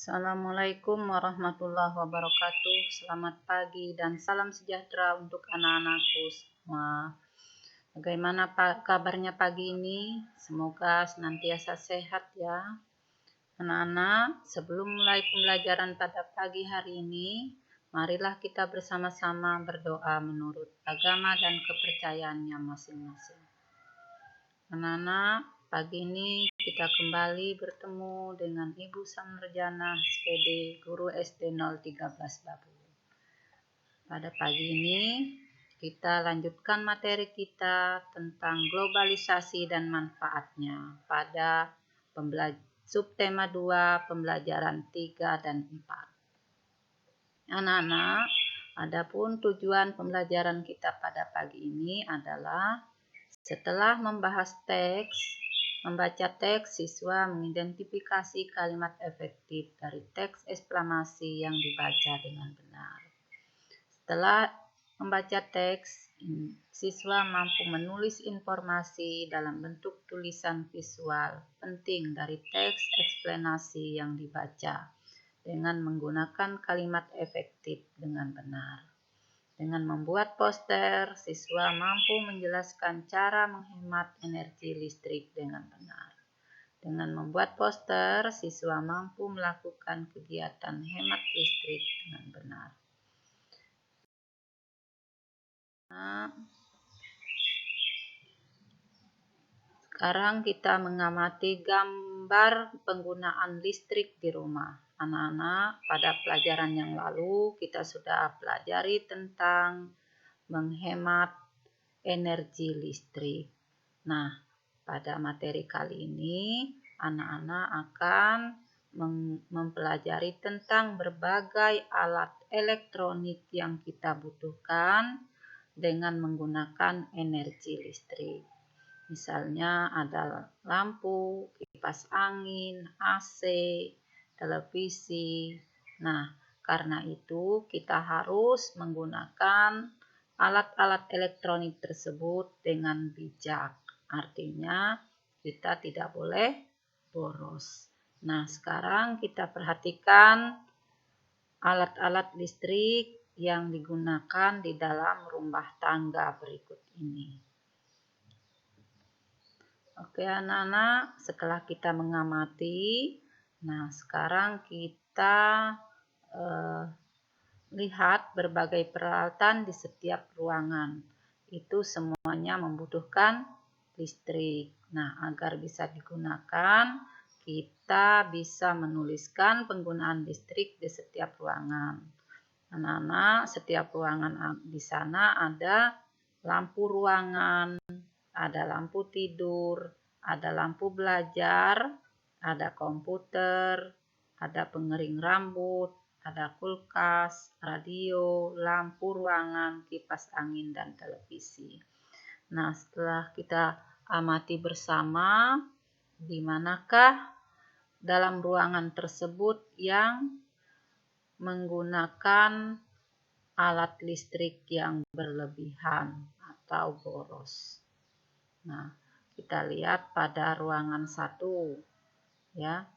Assalamualaikum warahmatullahi wabarakatuh. Selamat pagi dan salam sejahtera untuk anak-anakku semua. Bagaimana kabarnya pagi ini? Semoga senantiasa sehat ya. Anak-anak, sebelum mulai pembelajaran pada pagi hari ini, marilah kita bersama-sama berdoa menurut agama dan kepercayaannya masing-masing. Anak-anak, pagi ini kita kembali bertemu dengan Ibu Samrjana SPD, Guru SD 013 Babul. Pada pagi ini kita lanjutkan materi kita tentang globalisasi dan manfaatnya pada subtema 2 pembelajaran 3 dan 4. Anak-anak, adapun tujuan pembelajaran kita pada pagi ini adalah setelah membaca teks, siswa mengidentifikasi kalimat efektif dari teks eksklamasi yang dibaca dengan benar. Setelah membaca teks, siswa mampu menulis informasi dalam bentuk tulisan visual penting dari teks eksplanasi yang dibaca dengan menggunakan kalimat efektif dengan benar. Dengan membuat poster, siswa mampu menjelaskan cara menghemat energi listrik dengan benar. Dengan membuat poster, siswa mampu melakukan kegiatan hemat listrik dengan benar. Sekarang kita mengamati gambar penggunaan listrik di rumah. Anak-anak, pada pelajaran yang lalu kita sudah pelajari tentang menghemat energi listrik. Nah, pada materi kali ini anak-anak akan mempelajari tentang berbagai alat elektronik yang kita butuhkan dengan menggunakan energi listrik. Misalnya ada lampu, kipas angin, AC, televisi. Nah, karena itu kita harus menggunakan alat-alat elektronik tersebut dengan bijak. Artinya kita tidak boleh boros. Nah, sekarang kita perhatikan alat-alat listrik yang digunakan di dalam rumah tangga berikut ini. Oke anak-anak, setelah kita mengamati, nah sekarang kita lihat berbagai peralatan di setiap ruangan. Itu semuanya membutuhkan listrik. Nah, agar bisa digunakan, kita bisa menuliskan penggunaan listrik di setiap ruangan. Anak-anak, setiap ruangan di sana ada lampu ruangan, ada lampu tidur, ada lampu belajar, ada komputer, ada pengering rambut, ada kulkas, radio, lampu ruangan, kipas angin, dan televisi. Nah, setelah kita amati bersama, di manakah dalam ruangan tersebut yang menggunakan alat listrik yang berlebihan atau boros. Nah, kita lihat pada ruangan 1 ya.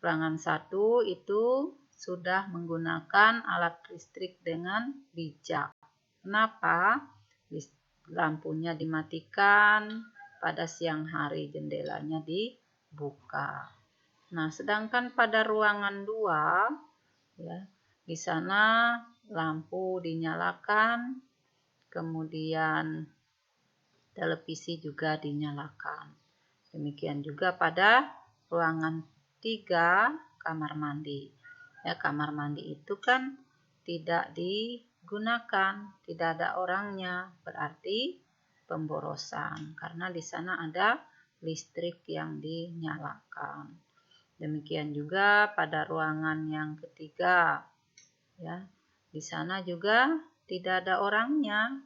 Ruangan 1 itu sudah menggunakan alat listrik dengan bijak. Kenapa? Lampunya dimatikan, pada siang hari jendelanya dibuka. Nah, sedangkan pada ruangan 2 ya, di sana lampu dinyalakan, kemudian televisi juga dinyalakan. Demikian juga pada ruangan 3, kamar mandi. Ya, kamar mandi itu kan tidak digunakan, tidak ada orangnya, berarti pemborosan karena di sana ada listrik yang dinyalakan. Demikian juga pada ruangan yang ketiga. Ya, di sana juga tidak ada orangnya,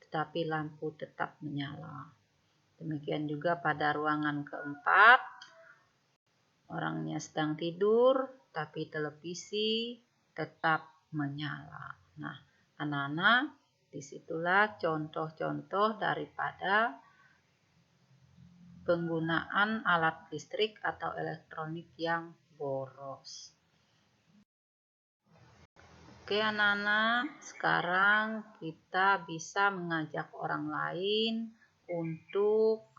tetapi lampu tetap menyala. Demikian juga pada ruangan keempat, orangnya sedang tidur, tapi televisi tetap menyala. Nah, anak-anak, disitulah contoh-contoh daripada penggunaan alat listrik atau elektronik yang boros. Oke anak-anak, sekarang kita bisa mengajak orang lain untuk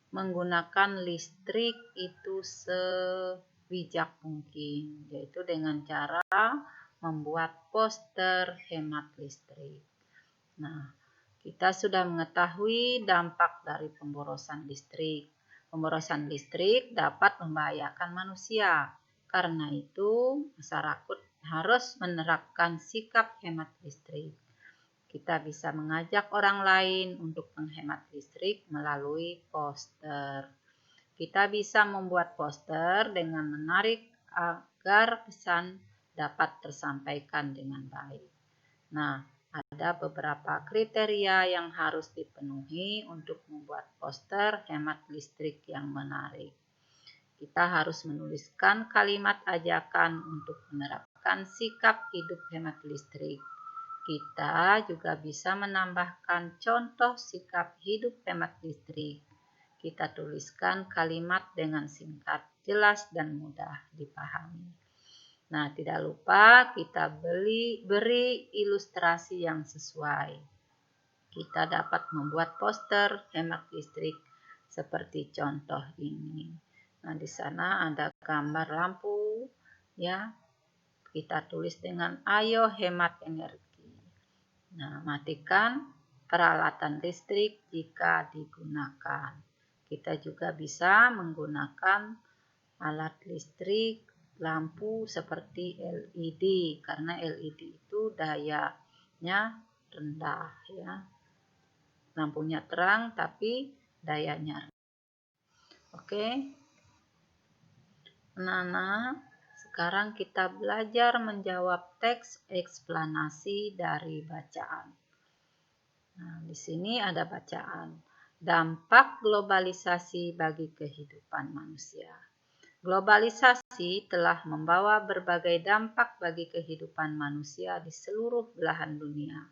menggunakan listrik itu sebijak mungkin, yaitu dengan cara membuat poster hemat listrik. Nah, kita sudah mengetahui dampak dari pemborosan listrik. Pemborosan listrik dapat membahayakan manusia. Karena itu, masyarakat harus menerapkan sikap hemat listrik. Kita bisa mengajak orang lain untuk menghemat listrik melalui poster. Kita bisa membuat poster dengan menarik agar pesan dapat tersampaikan dengan baik. Nah, ada beberapa kriteria yang harus dipenuhi untuk membuat poster hemat listrik yang menarik. Kita harus menuliskan kalimat ajakan untuk menerapkan sikap hidup hemat listrik. Kita juga bisa menambahkan contoh sikap hidup hemat listrik. Kita tuliskan kalimat dengan singkat, jelas, dan mudah dipahami. Nah, tidak lupa kita beri ilustrasi yang sesuai. Kita dapat membuat poster hemat listrik seperti contoh ini. Nah, di sana ada gambar lampu, ya. Kita tulis dengan ayo hemat energi. Nah, matikan peralatan listrik jika digunakan. Kita juga bisa menggunakan alat listrik lampu seperti LED karena LED itu dayanya rendah ya. Lampunya terang tapi dayanya rendah. Oke. Anak-anak, sekarang kita belajar menjawab teks eksplanasi dari bacaan. Nah, di sini ada bacaan. Dampak globalisasi bagi kehidupan manusia. Globalisasi telah membawa berbagai dampak bagi kehidupan manusia di seluruh belahan dunia.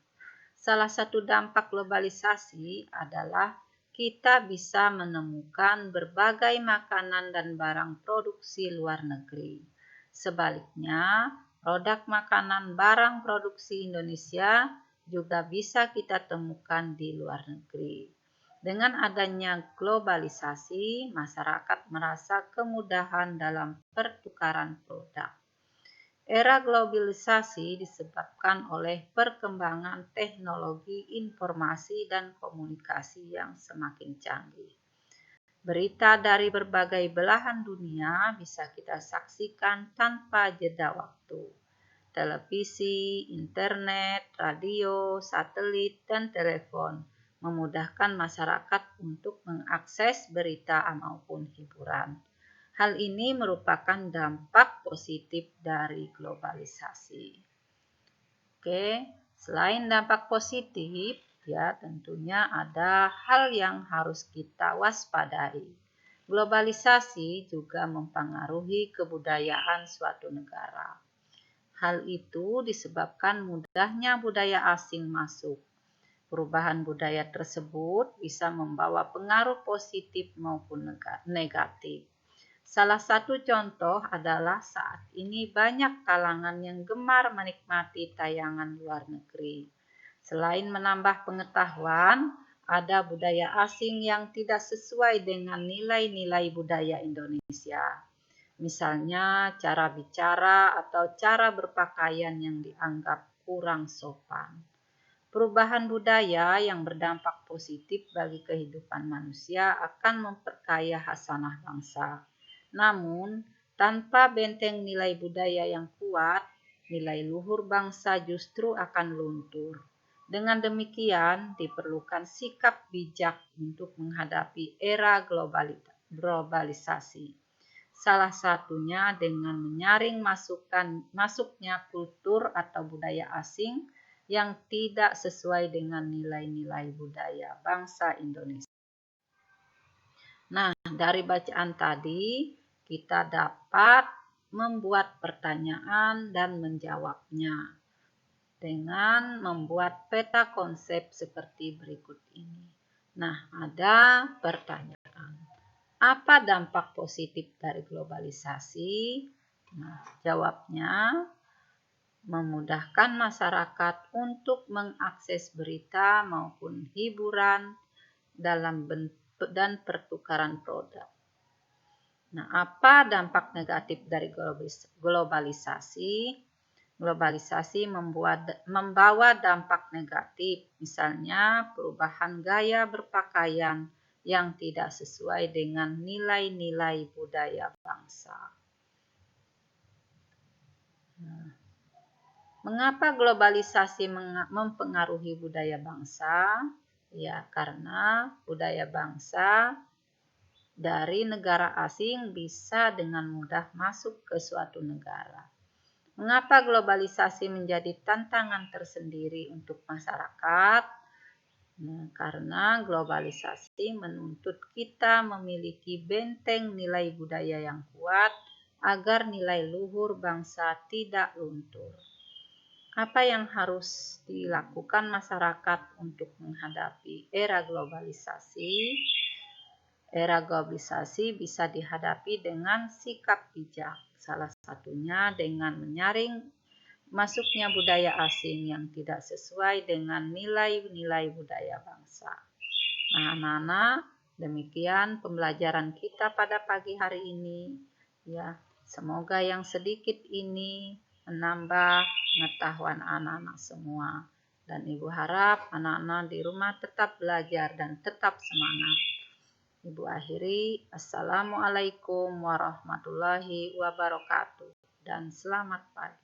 Salah satu dampak globalisasi adalah kita bisa menemukan berbagai makanan dan barang produksi luar negeri. Sebaliknya, produk makanan barang produksi Indonesia juga bisa kita temukan di luar negeri. Dengan adanya globalisasi, masyarakat merasa kemudahan dalam pertukaran produk. Era globalisasi disebabkan oleh perkembangan teknologi informasi dan komunikasi yang semakin canggih. Berita dari berbagai belahan dunia bisa kita saksikan tanpa jeda waktu. Televisi, internet, radio, satelit, dan telepon memudahkan masyarakat untuk mengakses berita maupun hiburan. Hal ini merupakan dampak positif dari globalisasi. Oke, selain dampak positif, ya tentunya ada hal yang harus kita waspadai. Globalisasi juga mempengaruhi kebudayaan suatu negara. Hal itu disebabkan mudahnya budaya asing masuk. Perubahan budaya tersebut bisa membawa pengaruh positif maupun negatif. Salah satu contoh adalah saat ini banyak kalangan yang gemar menikmati tayangan luar negeri. Selain menambah pengetahuan, ada budaya asing yang tidak sesuai dengan nilai-nilai budaya Indonesia. Misalnya cara bicara atau cara berpakaian yang dianggap kurang sopan. Perubahan budaya yang berdampak positif bagi kehidupan manusia akan memperkaya hasanah bangsa. Namun, tanpa benteng nilai budaya yang kuat, nilai luhur bangsa justru akan luntur. Dengan demikian, diperlukan sikap bijak untuk menghadapi era globalisasi. Salah satunya dengan menyaring masuknya kultur atau budaya asing yang tidak sesuai dengan nilai-nilai budaya bangsa Indonesia. Nah, dari bacaan tadi, kita dapat membuat pertanyaan dan menjawabnya dengan membuat peta konsep seperti berikut ini. Nah, ada pertanyaan. Apa dampak positif dari globalisasi? Nah, jawabnya, memudahkan masyarakat untuk mengakses berita maupun hiburan dalam bentuk dan pertukaran produk. Nah, apa dampak negatif dari globalisasi? Globalisasi membawa dampak negatif, misalnya perubahan gaya berpakaian yang tidak sesuai dengan nilai-nilai budaya bangsa. Mengapa globalisasi mempengaruhi budaya bangsa? Ya, karena budaya bangsa dari negara asing bisa dengan mudah masuk ke suatu negara. Mengapa globalisasi menjadi tantangan tersendiri untuk masyarakat? Nah, karena globalisasi menuntut kita memiliki benteng nilai budaya yang kuat agar nilai luhur bangsa tidak luntur. Apa yang harus dilakukan masyarakat untuk menghadapi era globalisasi? Era globalisasi bisa dihadapi dengan sikap bijak, salah satunya dengan menyaring masuknya budaya asing yang tidak sesuai dengan nilai-nilai budaya bangsa. Nah, anak-anak, demikian pembelajaran kita pada pagi hari ini. Ya, semoga yang sedikit ini menambah pengetahuan anak-anak semua. Dan Ibu harap anak-anak di rumah tetap belajar dan tetap semangat. Ibu akhiri, Assalamualaikum warahmatullahi wabarakatuh dan selamat pagi.